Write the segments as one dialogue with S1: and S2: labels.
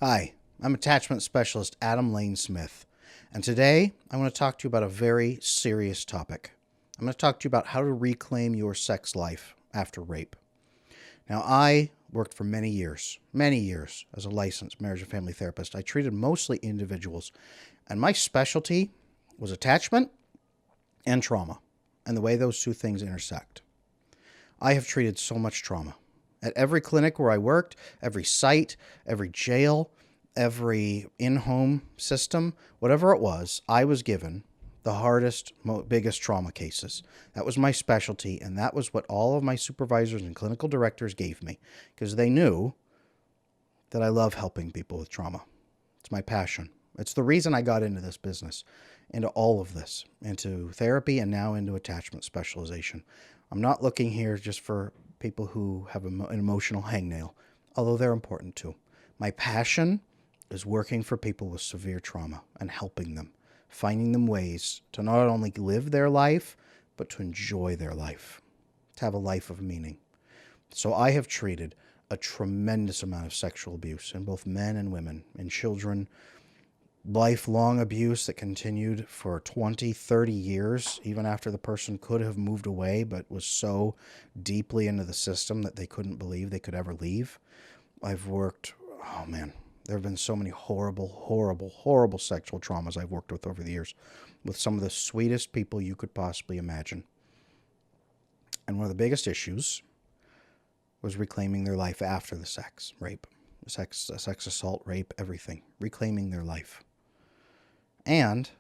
S1: Hi, I'm attachment specialist Adam Lane Smith, and today I want to talk to you about a very serious topic. I'm going to talk to you about how to reclaim your sex life after rape. Now, I worked for many years as a licensed marriage and family therapist. I treated mostly individuals, and my specialty was attachment and trauma, and the way those two things intersect. I have treated so much trauma. At every clinic where I worked, every site, every jail, every in-home system, whatever it was, I was given the hardest, biggest trauma cases. That was my specialty, and that was what all of my supervisors and clinical directors gave me, because they knew that I love helping people with trauma. It's my passion. It's the reason I got into this business, into all of this, into therapy, and now into attachment specialization. I'm not looking here just for people who have an emotional hangnail, although they're important too. My passion is working for people with severe trauma and helping them, finding them ways to not only live their life, but to enjoy their life, to have a life of meaning. So I have treated a tremendous amount of sexual abuse in both men and women, in children, lifelong abuse that continued for 20, 30 years, even after the person could have moved away, but was so deeply into the system that they couldn't believe they could ever leave. I've worked, oh man, there have been so many horrible, horrible, horrible sexual traumas I've worked with over the years, with some of the sweetest people you could possibly imagine. And one of the biggest issues was reclaiming their life after the sex, rape, sex assault, rape, everything, reclaiming their life. And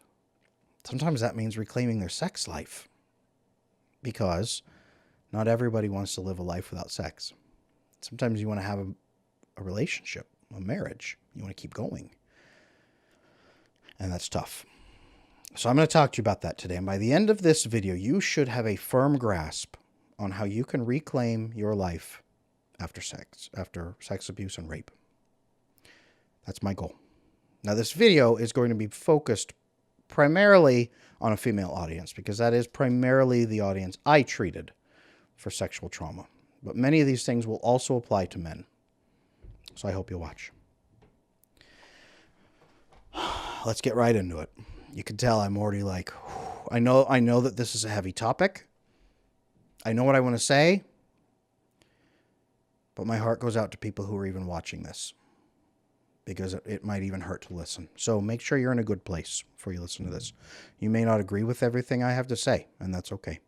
S1: sometimes that means reclaiming their sex life, because not everybody wants to live a life without sex. Sometimes you want to have a relationship, a marriage. You want to keep going. And that's tough. So I'm going to talk to you about that today. And by the end of this video, you should have a firm grasp on how you can reclaim your life after sex abuse and rape. That's my goal. Now, this video is going to be focused primarily on a female audience, because that is primarily the audience I treated for sexual trauma. But many of these things will also apply to men. So I hope you'll watch. Let's get right into it. You can tell I'm already like, I know that this is a heavy topic. I know what I want to say. But my heart goes out to people who are even watching this, because it might even hurt to listen. So make sure you're in a good place before you listen to this. You may not agree with everything I have to say, and that's okay.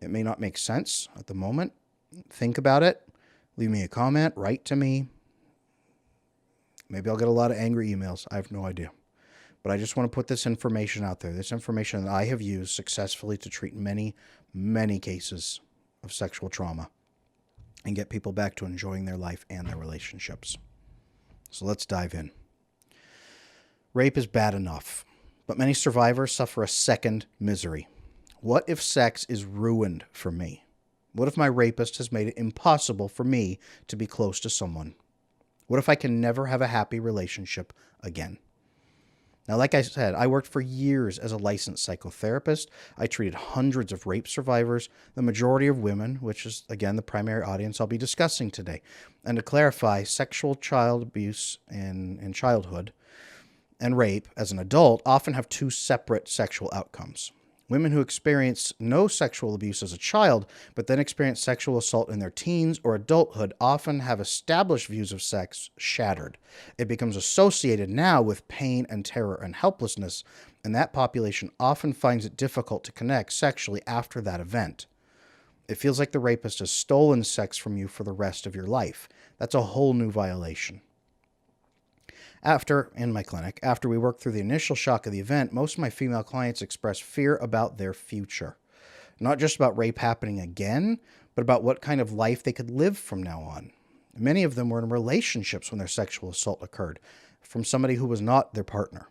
S1: It may not make sense at the moment. Think about it. Leave me a comment. Write to me. Maybe I'll get a lot of angry emails. I have no idea. But I just want to put this information out there. This information that I have used successfully to treat many, many cases of sexual trauma and get people back to enjoying their life and their relationships. So let's dive in. Rape is bad enough, but many survivors suffer a second misery. What if sex is ruined for me? What if my rapist has made it impossible for me to be close to someone? What if I can never have a happy relationship again? Now, like I said, I worked for years as a licensed psychotherapist. I treated hundreds of rape survivors, the majority of women, which is, again, the primary audience I'll be discussing today. And to clarify, sexual child abuse in childhood and rape as an adult often have two separate sexual outcomes. Women who experience no sexual abuse as a child, but then experience sexual assault in their teens or adulthood, often have established views of sex shattered. It becomes associated now with pain and terror and helplessness, and that population often finds it difficult to connect sexually after that event. It feels like the rapist has stolen sex from you for the rest of your life. That's a whole new violation. In my clinic, after we worked through the initial shock of the event, most of my female clients expressed fear about their future. Not just about rape happening again, but about what kind of life they could live from now on. Many of them were in relationships when their sexual assault occurred, from somebody who was not their partner.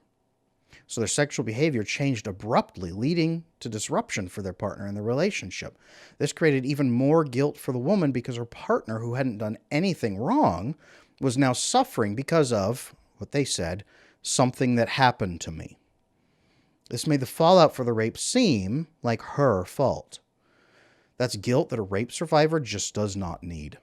S1: So their sexual behavior changed abruptly, leading to disruption for their partner in the relationship. This created even more guilt for the woman, because her partner, who hadn't done anything wrong, was now suffering because of what they said, something that happened to me. This made the fallout for the rape seem like her fault. That's guilt that a rape survivor just does not need.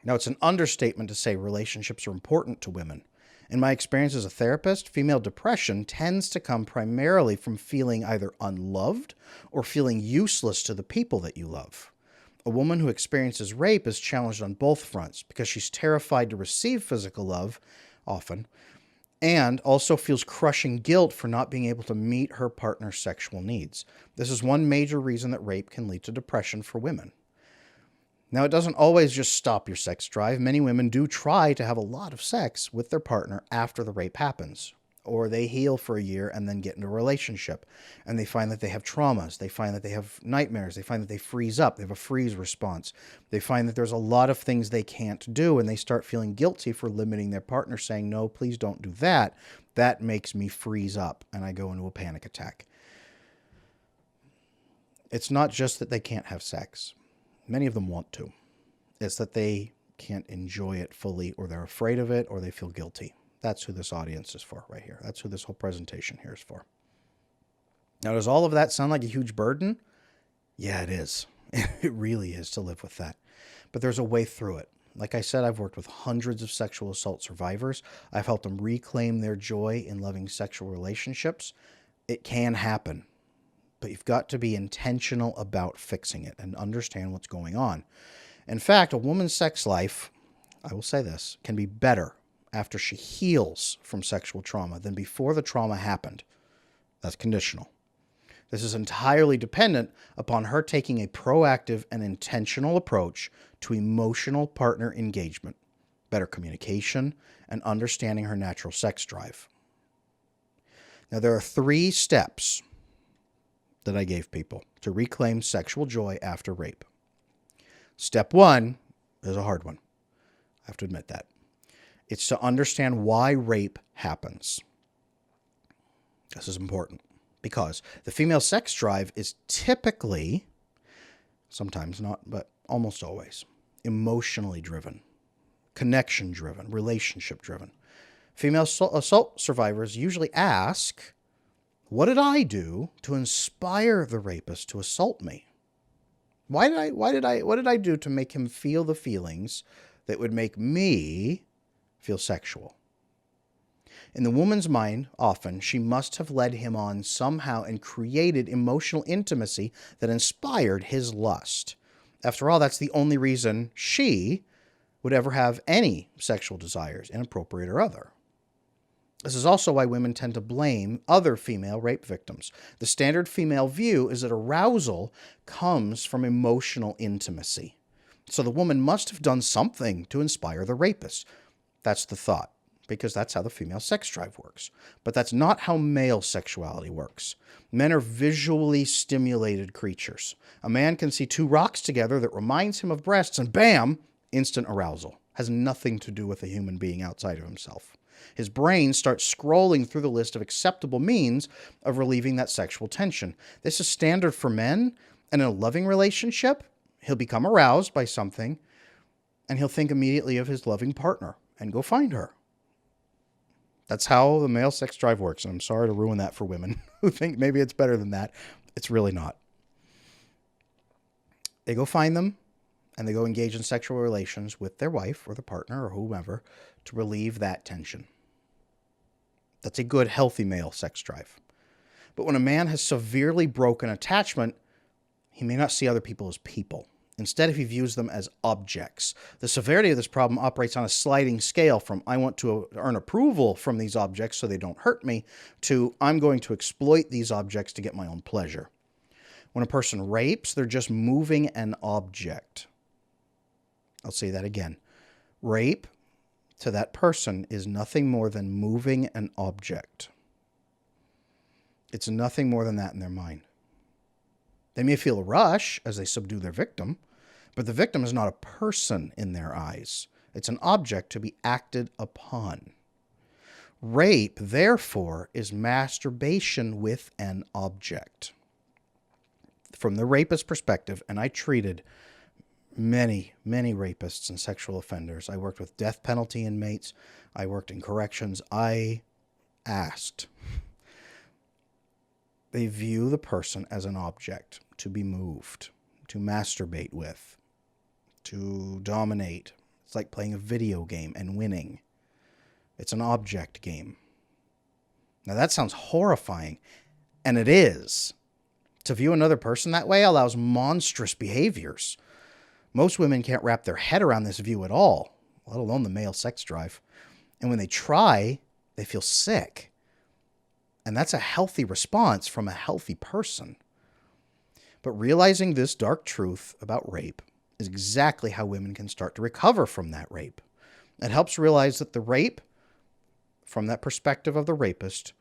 S1: Now, it's an understatement to say relationships are important to women. In my experience as a therapist, female depression tends to come primarily from feeling either unloved or feeling useless to the people that you love. A woman who experiences rape is challenged on both fronts because she's terrified to receive physical love, often, and also feels crushing guilt for not being able to meet her partner's sexual needs. This is one major reason that rape can lead to depression for women. Now, it doesn't always just stop your sex drive. Many women do try to have a lot of sex with their partner after the rape happens, or they heal for a year and then get into a relationship, and they find that they have traumas. They find that they have nightmares. They find that they freeze up. They have a freeze response. They find that there's a lot of things they can't do, and they start feeling guilty for limiting their partner, saying, no, please don't do that. That makes me freeze up, and I go into a panic attack. It's not just that they can't have sex. Many of them want to. It's that they can't enjoy it fully, or they're afraid of it, or they feel guilty. That's who this audience is for right here. That's who this whole presentation here is for. Now, does all of that sound like a huge burden? Yeah, it is. It really is to live with that. But there's a way through it. Like I said, I've worked with hundreds of sexual assault survivors. I've helped them reclaim their joy in loving sexual relationships. It can happen. But you've got to be intentional about fixing it and understand what's going on. In fact, a woman's sex life, I will say this, can be better after she heals from sexual trauma than before the trauma happened. That's conditional. This is entirely dependent upon her taking a proactive and intentional approach to emotional partner engagement, better communication, and understanding her natural sex drive. Now, there are 3 steps that I gave people to reclaim sexual joy after rape. Step 1 is a hard one. I have to admit that. It's to understand why rape happens. This is important because the female sex drive is typically, sometimes not, but almost always, emotionally driven, connection driven, relationship driven. Female assault survivors usually ask, what did I do to inspire the rapist to assault me? What did I do to make him feel the feelings that would make me feel sexual? In the woman's mind, often, she must have led him on somehow and created emotional intimacy that inspired his lust. After all, that's the only reason she would ever have any sexual desires, inappropriate or other. This is also why women tend to blame other female rape victims. The standard female view is that arousal comes from emotional intimacy. So the woman must have done something to inspire the rapist. That's the thought, because that's how the female sex drive works. But that's not how male sexuality works. Men are visually stimulated creatures. A man can see 2 rocks together that reminds him of breasts, and bam, instant arousal. Has nothing to do with a human being outside of himself. His brain starts scrolling through the list of acceptable means of relieving that sexual tension. This is standard for men, and in a loving relationship, he'll become aroused by something, and he'll think immediately of his loving partner and go find her. That's how the male sex drive works, and I'm sorry to ruin that for women who think maybe it's better than that. It's really not. They go find them, and they go engage in sexual relations with their wife or the partner or whomever to relieve that tension. That's a good, healthy male sex drive. But when a man has severely broken attachment, he may not see other people as people. Instead, he views them as objects. The severity of this problem operates on a sliding scale from I want to earn approval from these objects so they don't hurt me to I'm going to exploit these objects to get my own pleasure. When a person rapes, they're just moving an object. I'll say that again. Rape to that person is nothing more than moving an object. It's nothing more than that in their mind. They may feel a rush as they subdue their victim, but the victim is not a person in their eyes. It's an object to be acted upon. Rape, therefore, is masturbation with an object. From the rapist's perspective, and I treated many rapists and sexual offenders. I worked with death penalty inmates. I worked in corrections. I asked. They view the person as an object to be moved, to masturbate with, to dominate, It's like playing a video game and winning. It's an object game. Now that sounds horrifying, and it is. To view another person that way allows monstrous behaviors. Most women can't wrap their head around this view at all, let alone the male sex drive. And when they try, they feel sick. And that's a healthy response from a healthy person. But realizing this dark truth about rape is exactly how women can start to recover from that rape. It helps realize that the rape, from that perspective of the rapist,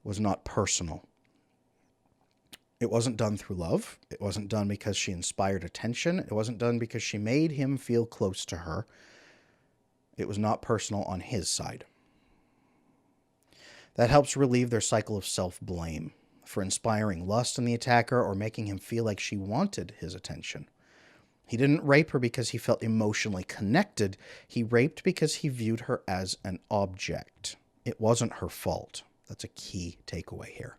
S1: was not personal. It wasn't done through love. It wasn't done because she inspired attention. It wasn't done because she made him feel close to her. It was not personal on his side. That helps relieve their cycle of self-blame for inspiring lust in the attacker or making him feel like she wanted his attention. He didn't rape her because he felt emotionally connected. He raped because he viewed her as an object. It wasn't her fault. That's a key takeaway here.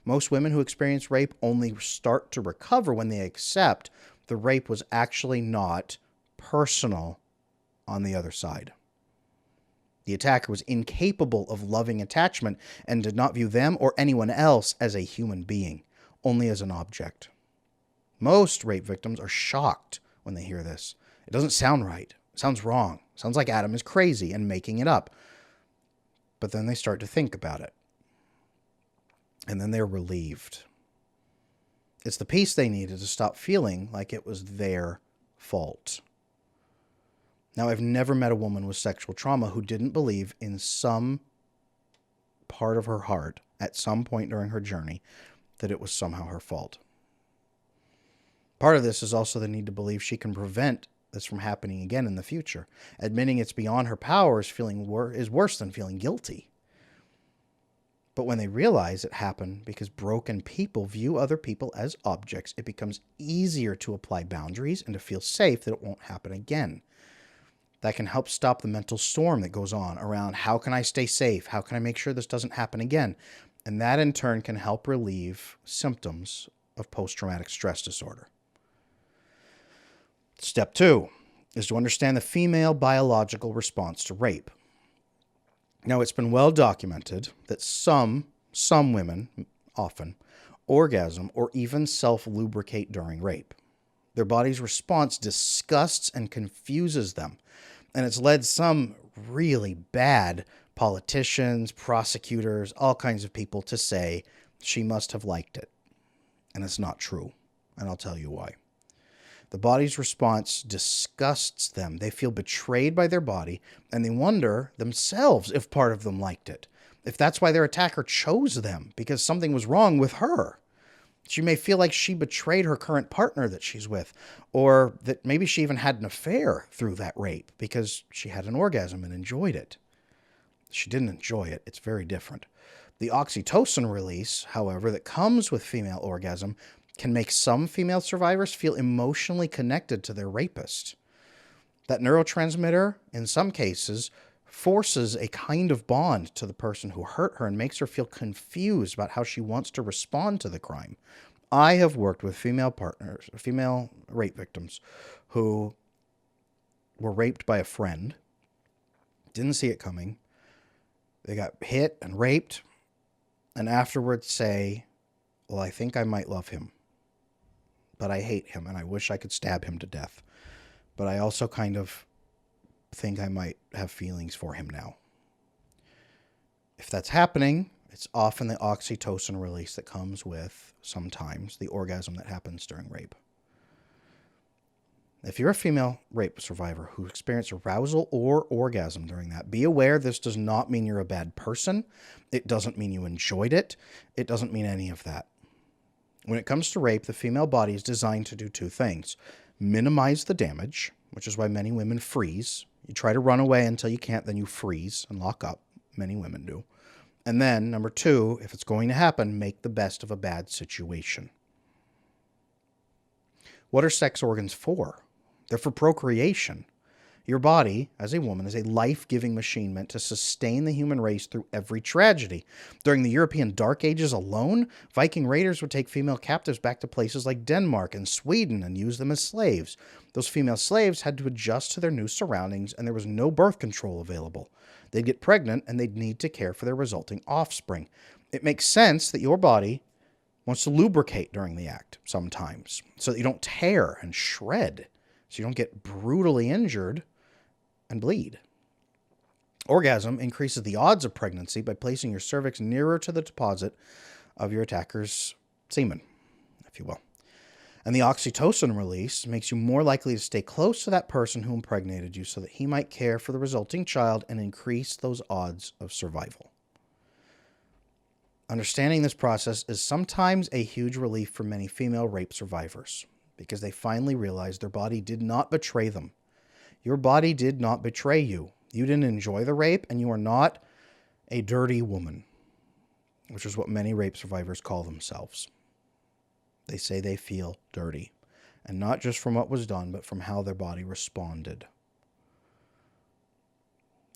S1: Most women who experience rape only start to recover when they accept the rape was actually not personal on the other side. The attacker was incapable of loving attachment and did not view them or anyone else as a human being, only as an object. Most rape victims are shocked when they hear this. It doesn't sound right. It sounds wrong. It sounds like Adam is crazy and making it up. But then they start to think about it. And then they're relieved. It's the peace they needed to stop feeling like it was their fault. Now, I've never met a woman with sexual trauma who didn't believe in some part of her heart at some point during her journey that it was somehow her fault. Part of this is also the need to believe she can prevent this from happening again in the future. Admitting it's beyond her powers is worse than feeling guilty. But when they realize it happened because broken people view other people as objects, it becomes easier to apply boundaries and to feel safe that it won't happen again. That can help stop the mental storm that goes on around how can I stay safe? How can I make sure this doesn't happen again? And that in turn can help relieve symptoms of post-traumatic stress disorder. Step 2 is to understand the female biological response to rape. Now, it's been well documented that some women, often, orgasm or even self-lubricate during rape. Their body's response disgusts and confuses them. And it's led some really bad politicians, prosecutors, all kinds of people to say she must have liked it. And it's not true. And I'll tell you why. The body's response disgusts them. They feel betrayed by their body, and they wonder themselves if part of them liked it. If that's why their attacker chose them, because something was wrong with her. She may feel like she betrayed her current partner that she's with, or that maybe she even had an affair through that rape because she had an orgasm and enjoyed it. She didn't enjoy it. It's very different. The oxytocin release, however, that comes with female orgasm can make some female survivors feel emotionally connected to their rapist. That neurotransmitter, in some cases, forces a kind of bond to the person who hurt her and makes her feel confused about how she wants to respond to the crime. I have worked with female rape victims who were raped by a friend, didn't see it coming. They got hit and raped, and afterwards say, well, I think I might love him, but I hate him and I wish I could stab him to death. But I also kind of think I might have feelings for him now. If that's happening, it's often the oxytocin release that comes with, sometimes, the orgasm that happens during rape. If you're a female rape survivor who experienced arousal or orgasm during that, be aware this does not mean you're a bad person. It doesn't mean you enjoyed it. It doesn't mean any of that. When it comes to rape, the female body is designed to do two things. Minimize the damage, which is why many women freeze. You try to run away until you can't, then you freeze and lock up. Many women do. And then, number 2, if it's going to happen, make the best of a bad situation. What are sex organs for? They're for procreation. Your body, as a woman, is a life-giving machine meant to sustain the human race through every tragedy. During the European Dark Ages alone, Viking raiders would take female captives back to places like Denmark and Sweden and use them as slaves. Those female slaves had to adjust to their new surroundings, and there was no birth control available. They'd get pregnant, and they'd need to care for their resulting offspring. It makes sense that your body wants to lubricate during the act sometimes, so that you don't tear and shred, so you don't get brutally injured and bleed. Orgasm increases the odds of pregnancy by placing your cervix nearer to the deposit of your attacker's semen, if you will. And the oxytocin release makes you more likely to stay close to that person who impregnated you so that he might care for the resulting child and increase those odds of survival. Understanding this process is sometimes a huge relief for many female rape survivors because they finally realize their body did not betray them. Your body did not betray you. You didn't enjoy the rape, and you are not a dirty woman, which is what many rape survivors call themselves. They say they feel dirty, and not just from what was done, but from how their body responded.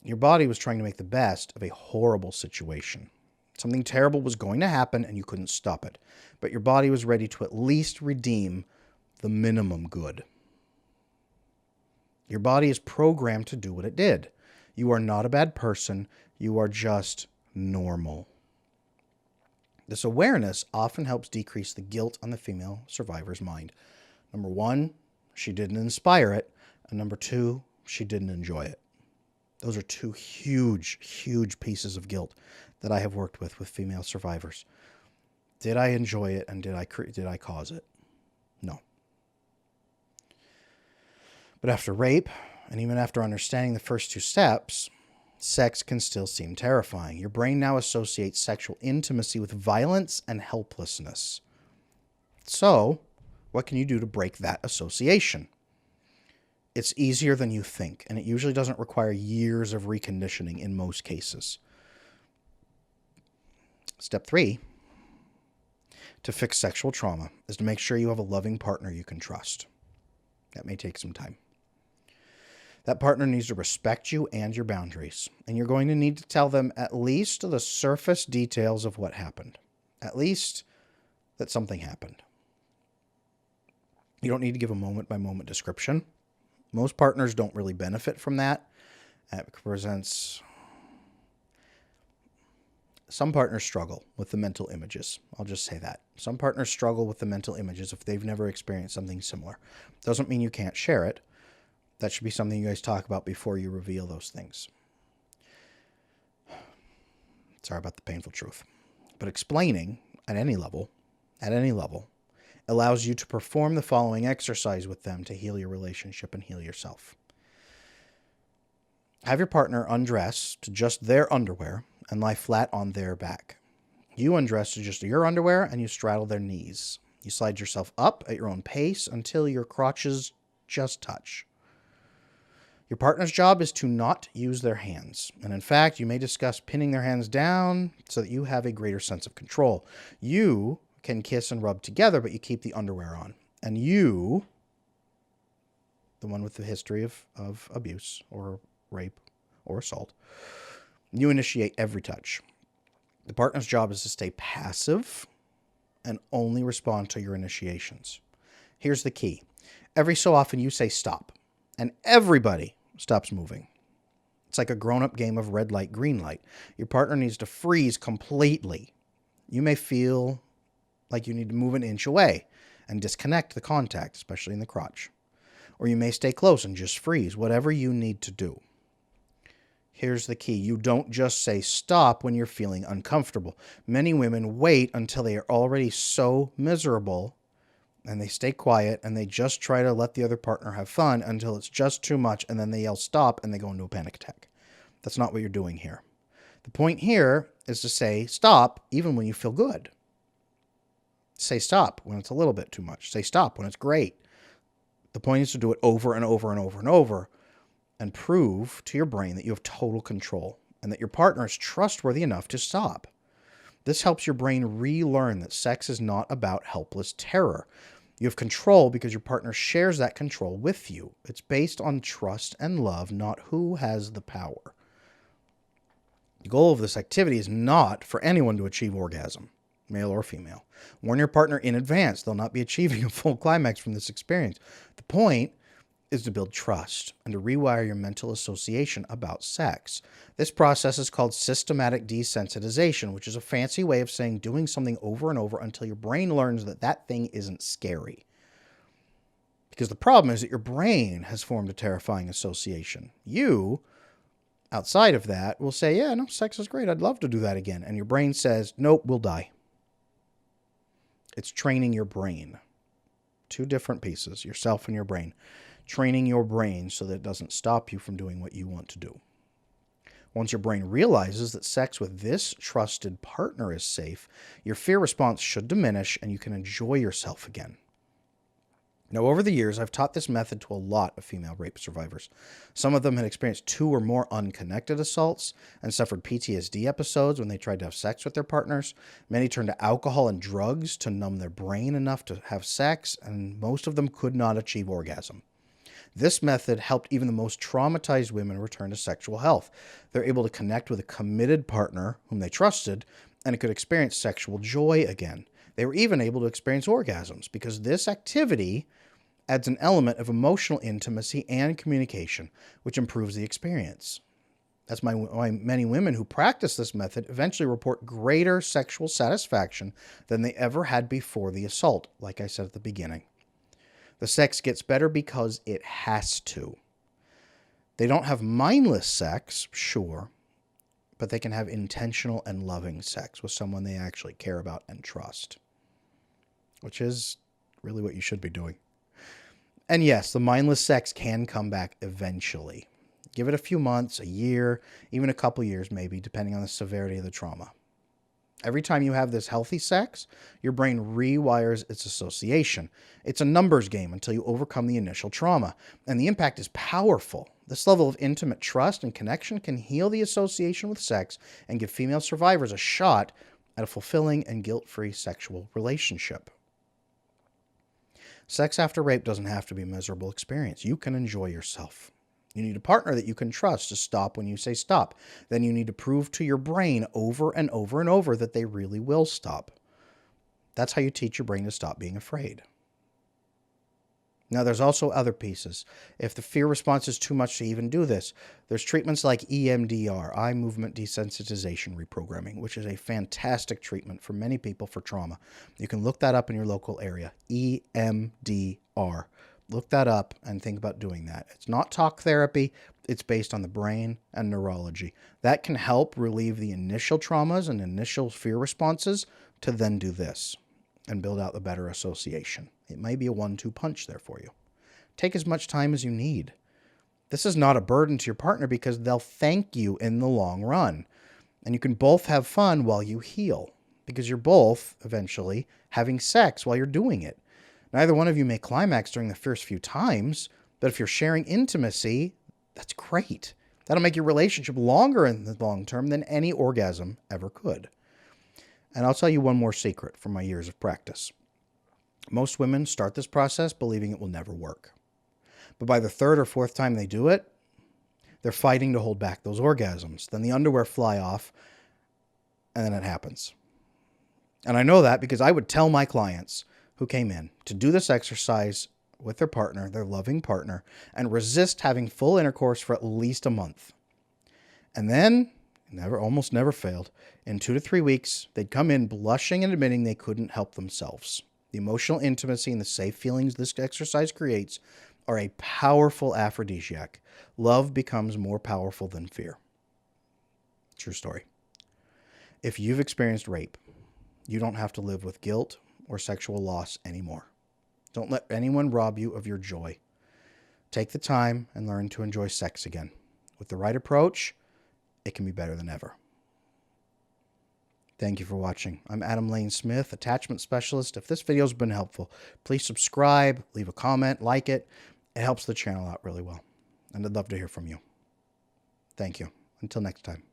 S1: Your body was trying to make the best of a horrible situation. Something terrible was going to happen, and you couldn't stop it. But your body was ready to at least redeem the minimum good. Your body is programmed to do what it did. You are not a bad person. You are just normal. This awareness often helps decrease the guilt on the female survivor's mind. Number one, she didn't inspire it. And number two, she didn't enjoy it. Those are two huge, huge pieces of guilt that I have worked with female survivors. Did I enjoy it, and did I cause it? No. But after rape, and even after understanding the first two steps, sex can still seem terrifying. Your brain now associates sexual intimacy with violence and helplessness. So, what can you do to break that association? It's easier than you think, and it usually doesn't require years of reconditioning in most cases. Step 3, to fix sexual trauma, is to make sure you have a loving partner you can trust. That may take some time. That partner needs to respect you and your boundaries, and you're going to need to tell them at least the surface details of what happened. At least that something happened. You don't need to give a moment-by-moment description. Most partners don't really benefit from that. It presents... Some partners struggle with the mental images. I'll just say that. Some partners struggle with the mental images if they've never experienced something similar. Doesn't mean you can't share it. That should be something you guys talk about before you reveal those things. Sorry about the painful truth. But explaining at any level, allows you to perform the following exercise with them to heal your relationship and heal yourself. Have your partner undress to just their underwear and lie flat on their back. You undress to just your underwear and you straddle their knees. You slide yourself up at your own pace until your crotches just touch. Your partner's job is to not use their hands. And in fact, you may discuss pinning their hands down so that you have a greater sense of control. You can kiss and rub together, but you keep the underwear on. And you, the one with the history of abuse or rape or assault, you initiate every touch. The partner's job is to stay passive and only respond to your initiations. Here's the key. Every so often you say stop, and everybody stops moving. It's like a grown-up game of red light, green light. Your partner needs to freeze completely. You may feel like you need to move an inch away and disconnect the contact, especially in the crotch. Or you may stay close and just freeze, whatever you need to do. Here's the key. You don't just say stop when you're feeling uncomfortable. Many women wait until they are already so miserable and they stay quiet and they just try to let the other partner have fun until it's just too much, and then they yell stop and they go into a panic attack. That's not what you're doing here. The point here is to say stop even when you feel good. Say stop when it's a little bit too much. Say stop when it's great. The point is to do it over and over and over and over and prove to your brain that you have total control and that your partner is trustworthy enough to stop. This helps your brain relearn that sex is not about helpless terror. You have control because your partner shares that control with you. It's based on trust and love, not who has the power. The goal of this activity is not for anyone to achieve orgasm, male or female. Warn your partner in advance. They'll not be achieving a full climax from this experience. The point is to build trust and to rewire your mental association about sex. This process is called systematic desensitization, which is a fancy way of saying doing something over and over until your brain learns that that thing isn't scary. Because the problem is that your brain has formed a terrifying association. You, outside of that, will say, yeah, no, sex is great. I'd love to do that again. And your brain says, nope, we'll die. It's training your brain. Two different pieces, yourself and your brain. Training your brain so that it doesn't stop you from doing what you want to do. Once your brain realizes that sex with this trusted partner is safe, your fear response should diminish and you can enjoy yourself again. Now, over the years, I've taught this method to a lot of female rape survivors. Some of them had experienced 2 or more unconnected assaults and suffered PTSD episodes when they tried to have sex with their partners. Many turned to alcohol and drugs to numb their brain enough to have sex, and most of them could not achieve orgasm. This method helped even the most traumatized women return to sexual health. They're able to connect with a committed partner whom they trusted and could experience sexual joy again. They were even able to experience orgasms because this activity adds an element of emotional intimacy and communication, which improves the experience. That's why many women who practice this method eventually report greater sexual satisfaction than they ever had before the assault, like I said at the beginning. The sex gets better because it has to. They don't have mindless sex, sure, but they can have intentional and loving sex with someone they actually care about and trust, which is really what you should be doing. And yes, the mindless sex can come back eventually. Give it a few months, a year, even a couple years maybe, depending on the severity of the trauma. Every time you have this healthy sex, your brain rewires its association. It's a numbers game until you overcome the initial trauma, and the impact is powerful. This level of intimate trust and connection can heal the association with sex and give female survivors a shot at a fulfilling and guilt-free sexual relationship. Sex after rape doesn't have to be a miserable experience. You can enjoy yourself. You need a partner that you can trust to stop when you say stop. Then you need to prove to your brain over and over and over that they really will stop. That's how you teach your brain to stop being afraid. Now, there's also other pieces. If the fear response is too much to even do this, there's treatments like EMDR, eye movement desensitization reprogramming, which is a fantastic treatment for many people for trauma. You can look that up in your local area, EMDR. Look that up and think about doing that. It's not talk therapy. It's based on the brain and neurology. That can help relieve the initial traumas and initial fear responses to then do this and build out the better association. It may be a 1-2 punch there for you. Take as much time as you need. This is not a burden to your partner because they'll thank you in the long run. And you can both have fun while you heal because you're both eventually having sex while you're doing it. Neither one of you may climax during the first few times, but if you're sharing intimacy, that's great. That'll make your relationship longer in the long term than any orgasm ever could. And I'll tell you one more secret from my years of practice. Most women start this process believing it will never work. But by the 3rd or 4th time they do it, they're fighting to hold back those orgasms. Then the underwear fly off, and then it happens. And I know that because I would tell my clients who came in to do this exercise with their partner, their loving partner, and resist having full intercourse for at least a month. And then, almost never failed, in 2 to 3 weeks, they'd come in blushing and admitting they couldn't help themselves. The emotional intimacy and the safe feelings this exercise creates are a powerful aphrodisiac. Love becomes more powerful than fear. True story. If you've experienced rape, you don't have to live with guilt or sexual loss anymore. Don't let anyone rob you of your joy. Take the time and learn to enjoy sex again. With the right approach, it can be better than ever. Thank you for watching. I'm Adam Lane Smith, attachment specialist. If this video has been helpful, please subscribe, leave a comment, like it. It helps the channel out really well. And I'd love to hear from you. Thank you. Until next time.